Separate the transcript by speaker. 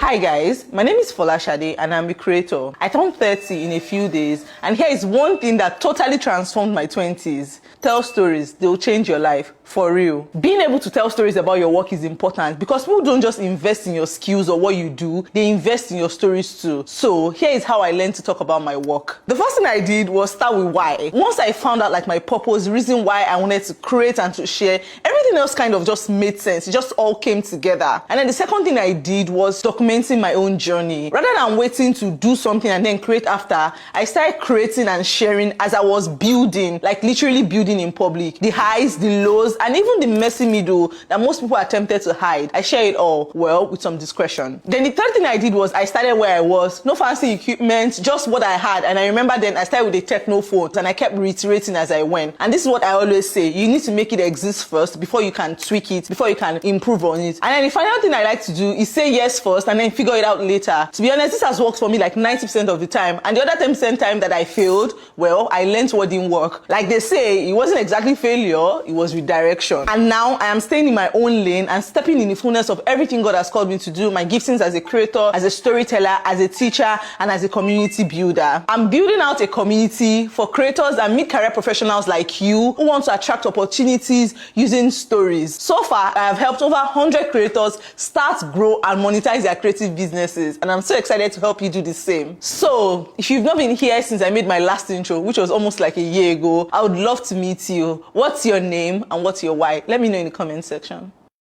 Speaker 1: Hi guys, my name is Folashade and I'm a creator. I turned 30 in a few days and here is one thing that totally transformed my 20s. Tell stories, they'll change your life, for real. Being able to tell stories about your work is important because people don't just invest in your skills or what you do, they invest in your stories too. So here is how I learned to talk about my work. The first thing I did was start with why. Once I found out my purpose, the reason why I wanted to create and to share, everything else kind of just made sense. It just all came together. And then the second thing I did was documenting my own journey. Rather than waiting to do something and then create after, I started creating and sharing as I was building, literally building in public. The highs, the lows, and even the messy middle that most people are tempted to hide. I share it all, well, with some discretion. Then the third thing I did was I started where I was. No fancy equipment, just what I had. And I remember then I started with a techno phone and I kept reiterating as I went. And this is what I always say. You need to make it exist first before you can tweak it, before you can improve on it. And then the final thing I like to do is say yes first and then figure it out later. To be honest, this has worked for me 90% of the time. And the other 10% time that I failed, well, I learned what didn't work. Like they say, it wasn't exactly failure, it was redirection. And now I am staying in my own lane and stepping in the fullness of everything God has called me to do, my giftings as a creator, as a storyteller, as a teacher, and as a community builder. I'm building out a community for creators and mid-career professionals like you who want to attract opportunities using stories. So far, I have helped over 100 creators start, grow, and monetize their creative businesses. And I'm so excited to help you do the same. So, if you've not been here since I made my last intro, which was almost a year ago, I would love to meet you. What's your name and what's your why? Let me know in the comment section.